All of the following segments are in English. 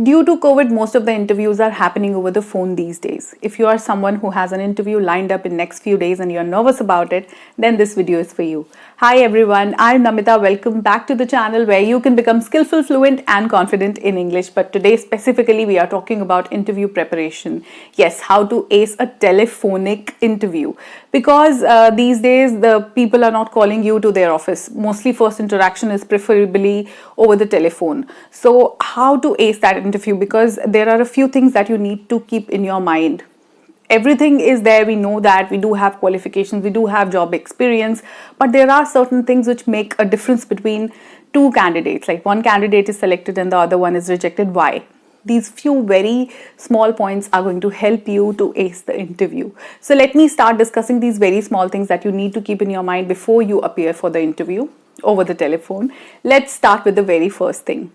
Due to COVID, most of the interviews are happening over the phone these days. If you are someone who has an interview lined up in next few days and you're nervous about it, then this video is for you. Hi everyone, I'm Namita. Welcome back to the channel where you can become skillful, fluent and confident in English. But today specifically we are talking about interview preparation. Yes, how to ace a telephonic interview. Because these days the people are not calling you to their office. Mostly first interaction is preferably over the telephone. So how to ace that interview, because there are a few things that you need to keep in your mind. Everything is there, we know that, we do have qualifications, we do have job experience, but there are certain things which make a difference between two candidates. Like one candidate is selected and the other one is rejected. Why? These few very small points are going to help you to ace the interview. So let me start discussing these very small things that you need to keep in your mind before you appear for the interview over the telephone. Let's start with the very first thing.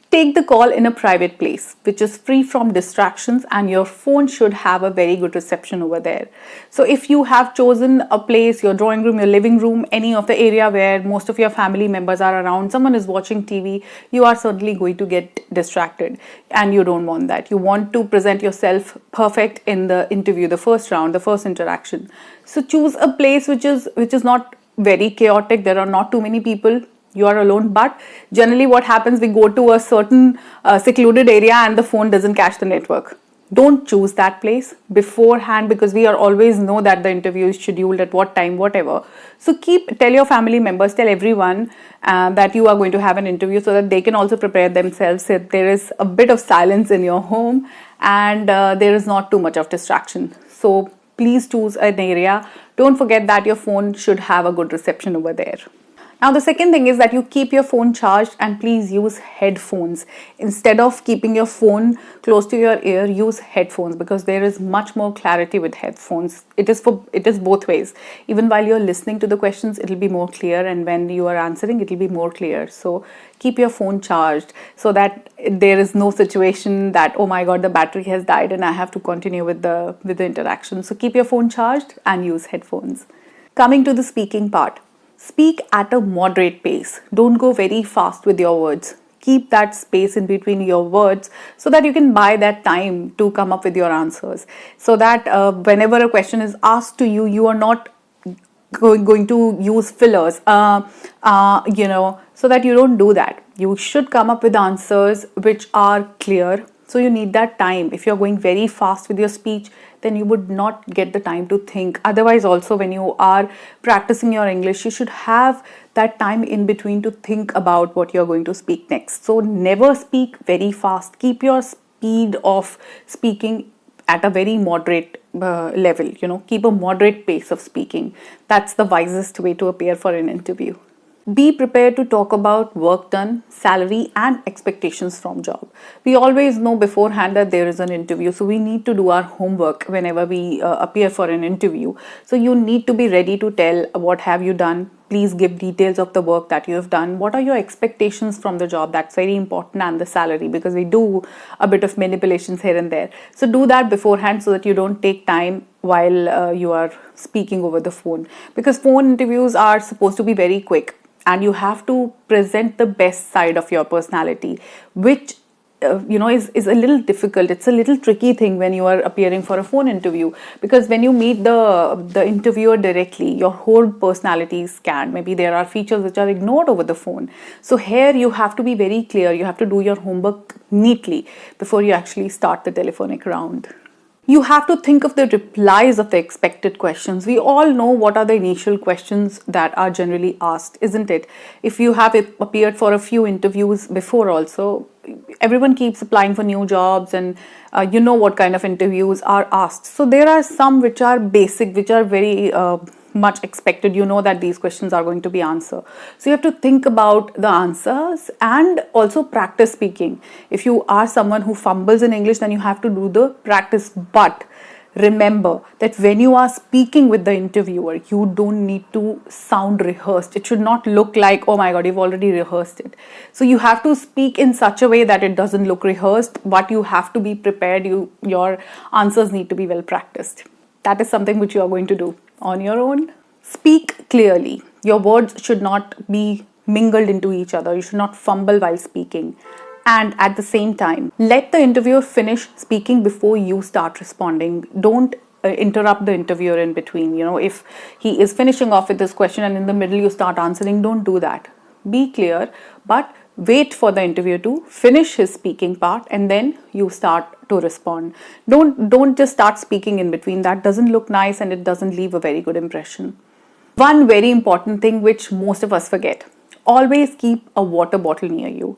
Take the call in a private place, which is free from distractions, and your phone should have a very good reception over there. So if you have chosen a place, your drawing room, your living room, any of the area where most of your family members are around, someone is watching TV, you are certainly going to get distracted, and you don't want that. You want to present yourself perfect in the interview, the first round, the first interaction. So choose a place which is not very chaotic. There are not too many people, you are alone. But generally what happens, we go to a certain secluded area and the phone doesn't catch the network. Don't choose that place beforehand, because we are always know that the interview is scheduled at what time, whatever. So tell your family members, tell everyone that you are going to have an interview, so that they can also prepare themselves, so there is a bit of silence in your home and there is not too much of distraction. So please choose an area. Don't forget that your phone should have a good reception over there. Now the second thing is that you keep your phone charged, and please use headphones. Instead of keeping your phone close to your ear, use headphones, because there is much more clarity with headphones. It is both ways. Even while you're listening to the questions, it'll be more clear, and when you are answering, it'll be more clear. So keep your phone charged so that there is no situation that, oh my god, the battery has died and I have to continue with the interaction. So keep your phone charged and use headphones. Coming to the speaking part. Speak at a moderate pace. Don't go very fast with your words. Keep that space in between your words so that you can buy that time to come up with your answers. So that whenever a question is asked to you, you are not going to use fillers, so that you don't do that. You should come up with answers which are clear. So you need that time. If you're going very fast with your speech, then you would not get the time to think. Otherwise, also when you are practicing your English, you should have that time in between to think about what you're going to speak next. So never speak very fast. Keep your speed of speaking at a very moderate level. Keep a moderate pace of speaking. That's the wisest way to appear for an interview. Be prepared to talk about work done, salary and expectations from job. We always know beforehand that there is an interview, so we need to do our homework whenever we appear for an interview. So you need to be ready to tell what have you done. Please give details of the work that you have done. What are your expectations from the job? That's very important. And the salary, because we do a bit of manipulations here and there. So do that beforehand so that you don't take time while you are speaking over the phone. Because phone interviews are supposed to be very quick. And you have to present the best side of your personality, which is a little difficult. It's a little tricky thing when you are appearing for a phone interview, because when you meet the interviewer directly, your whole personality is scanned. Maybe there are features which are ignored over the phone. So here you have to be very clear. You have to do your homework neatly before you actually start the telephonic round. You have to think of the replies of the expected questions. We all know what are the initial questions that are generally asked, isn't it? If you have appeared for a few interviews before also, everyone keeps applying for new jobs, and you know what kind of interviews are asked. So there are some which are basic, which are very much expected. You know that these questions are going to be answered. So you have to think about the answers and also practice speaking. If you are someone who fumbles in English, then you have to do the practice. But remember that when you are speaking with the interviewer, you don't need to sound rehearsed. It should not look like, oh my god, you've already rehearsed it. So you have to speak in such a way that it doesn't look rehearsed, but you have to be prepared. Your answers need to be well practiced. That is something which you are going to do on your own. Speak clearly. Your words should not be mingled into each other. You should not fumble while speaking. And at the same time, let the interviewer finish speaking before you start responding. Don't interrupt the interviewer in between. If he is finishing off with this question and in the middle you start answering, don't do that. Be clear, but wait for the interviewer to finish his speaking part and then you start to respond. Don't just start speaking in between. That doesn't look nice and it doesn't leave a very good impression. One very important thing which most of us forget: always keep a water bottle near you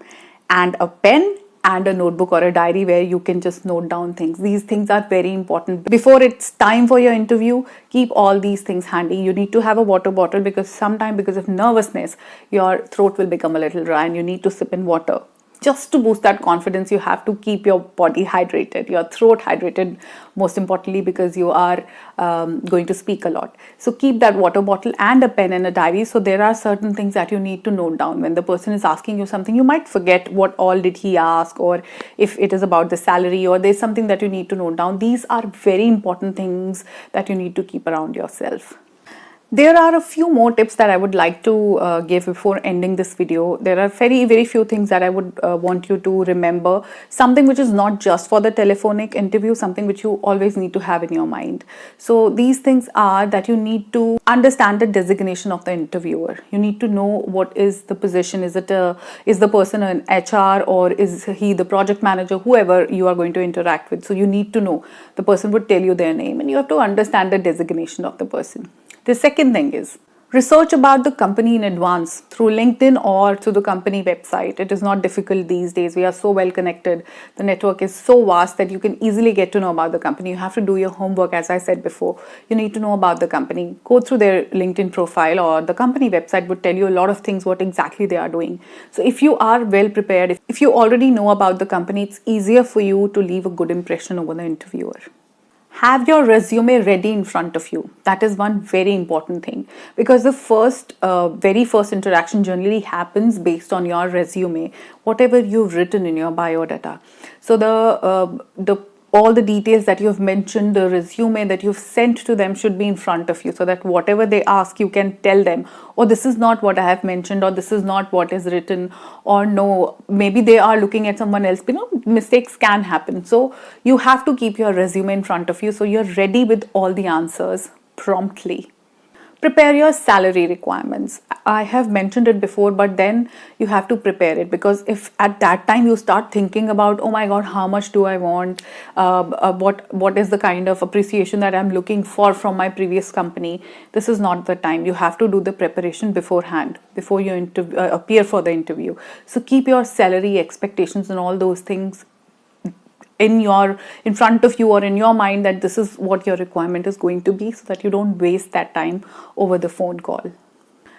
and a pen and a notebook or a diary where you can just note down things. These things are very important. Before it's time for your interview, keep all these things handy. You need to have a water bottle because sometimes, because of nervousness, your throat will become a little dry and you need to sip in water. Just to boost that confidence, you have to keep your body hydrated, your throat hydrated, most importantly, because you are going to speak a lot. So keep that water bottle and a pen and a diary. So there are certain things that you need to note down. When the person is asking you something, you might forget what all did he ask, or if it is about the salary, or there's something that you need to note down. These are very important things that you need to keep around yourself. There are a few more tips that I would like to give before ending this video. There are very few things that I would want you to remember. Something which is not just for the telephonic interview, something which you always need to have in your mind. So these things are that you need to understand the designation of the interviewer. You need to know what is the position. Is the person an HR or is he the project manager, whoever you are going to interact with. So you need to know. The person would tell you their name and you have to understand the designation of the person. The second thing is research about the company in advance through LinkedIn or through the company website. It is not difficult these days. We are so well connected. The network is so vast that you can easily get to know about the company. You have to do your homework, as I said before. You need to know about the company. Go through their LinkedIn profile, or the company website would tell you a lot of things, what exactly they are doing. So if you are well prepared, if you already know about the company, it's easier for you to leave a good impression over the interviewer. Have your resume ready in front of you. That is one very important thing, because the very first interaction generally happens based on your resume, whatever you've written in your biodata. So all the details that you've mentioned, the resume that you've sent to them should be in front of you, so that whatever they ask, you can tell them, oh, this is not what I have mentioned, or this is not what is written, or no, maybe they are looking at someone else. Mistakes can happen. So you have to keep your resume in front of you so you're ready with all the answers promptly. Prepare your salary requirements. I have mentioned it before, but then you have to prepare it, because if at that time you start thinking about, oh my God, how much do I want? What is the kind of appreciation that I'm looking for from my previous company? This is not the time. You have to do the preparation beforehand, before you appear for the interview. So keep your salary expectations and all those things in front of you or in your mind, that this is what your requirement is going to be, so that you don't waste that time over the phone call.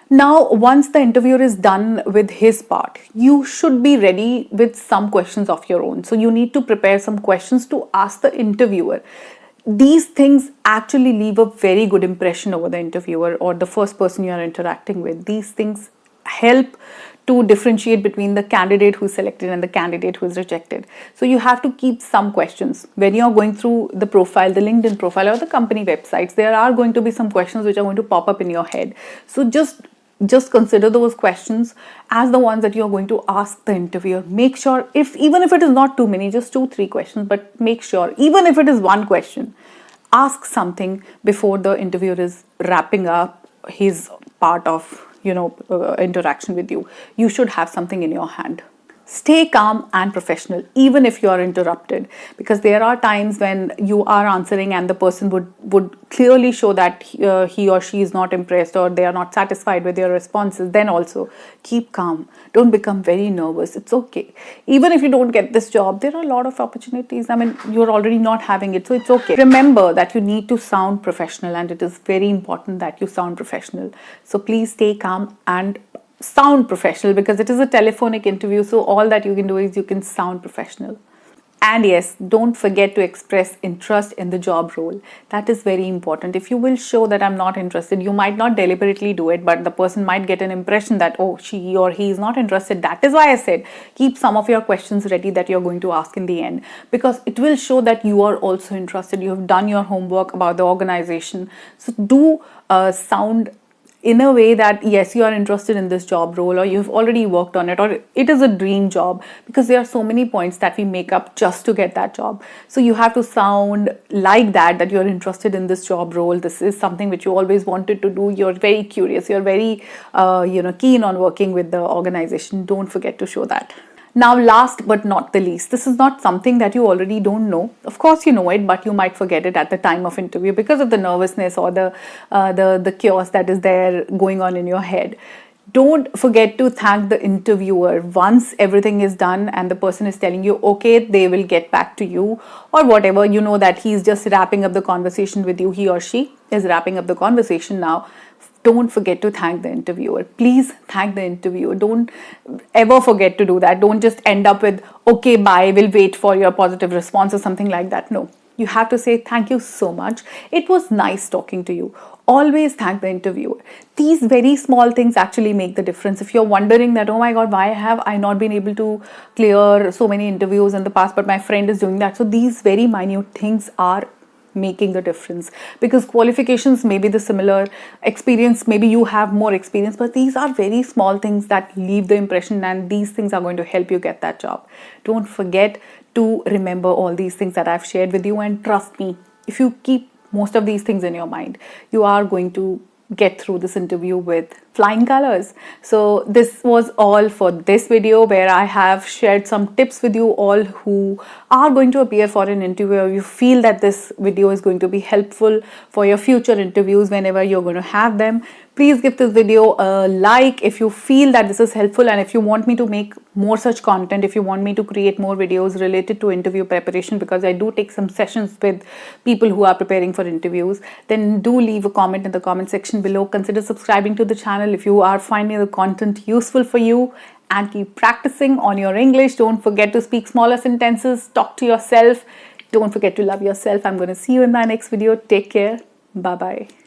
Now, once the interviewer is done with his part, you should be ready with some questions of your own. So you need to prepare some questions to ask the interviewer. These things actually leave a very good impression over the interviewer or the first person you are interacting with. These things help to differentiate between the candidate who is selected and the candidate who is rejected. So you have to keep some questions. When you are going through the profile, the LinkedIn profile or the company websites, there are going to be some questions which are going to pop up in your head. So just consider those questions as the ones that you're going to ask the interviewer. Make sure, even if it is not too many, just 2-3 questions, but make sure, even if it is one question, ask something before the interviewer is wrapping up his part of interaction with you. You should have something in your hand. Stay calm and professional, even if you are interrupted, because there are times when you are answering and the person would clearly show that he or she is not impressed or they are not satisfied with your responses. Then also keep calm. Don't become very nervous. It's okay. Even if you don't get this job, there are a lot of opportunities. You're already not having it, so it's okay. Remember that you need to sound professional, and it is very important that you sound professional. So please stay calm and sound professional, because it is a telephonic interview, so all that you can do is you can sound professional. And yes, don't forget to express interest in the job role. That is very important. If you will show that I'm not interested, you might not deliberately do it, but the person might get an impression that, oh, she or he is not interested. That is why I said keep some of your questions ready that you're going to ask in the end, because it will show that you are also interested. You have done your homework about the organization. So do sound in a way that yes, you are interested in this job role, or you've already worked on it, or it is a dream job, because there are so many points that we make up just to get that job. So you have to sound like that you're interested in this job role, this is something which you always wanted to do, you're very curious, you're very keen on working with the organization. Don't forget to show that. Now, last but not the least, this is not something that you already don't know. Of course, you know it, but you might forget it at the time of interview because of the nervousness or the chaos that is there going on in your head. Don't forget to thank the interviewer once everything is done and the person is telling you, okay, they will get back to you, or whatever. You know that he's just wrapping up the conversation with you. He or she is wrapping up the conversation now. Don't forget to thank the interviewer. Please thank the interviewer. Don't ever forget to do that. Don't just end up with, okay, bye, we'll wait for your positive response or something like that. No, you have to say, thank you so much. It was nice talking to you. Always thank the interviewer. These very small things actually make the difference. If you're wondering that, oh my God, why have I not been able to clear so many interviews in the past, but my friend is doing that. So these very minute things are making the difference, because qualifications may be the similar, experience maybe you have more experience, but these are very small things that leave the impression, and these things are going to help you get that job. Don't forget to remember all these things that I've shared with you, and trust me, if you keep most of these things in your mind, you are going to get through this interview with flying colors. So this was all for this video, where I have shared some tips with you all who are going to appear for an interview, or you feel that this video is going to be helpful for your future interviews whenever you're going to have them. Please give this video a like if you feel that this is helpful, and if you want me to make more such content, if you want me to create more videos related to interview preparation, because I do take some sessions with people who are preparing for interviews, then do leave a comment in the comment section below. Consider subscribing to the channel if you are finding the content useful for you, and keep practicing on your English. Don't forget to speak smaller sentences, talk to yourself. Don't forget to love yourself. I'm going to see you in my next video. Take care. Bye bye.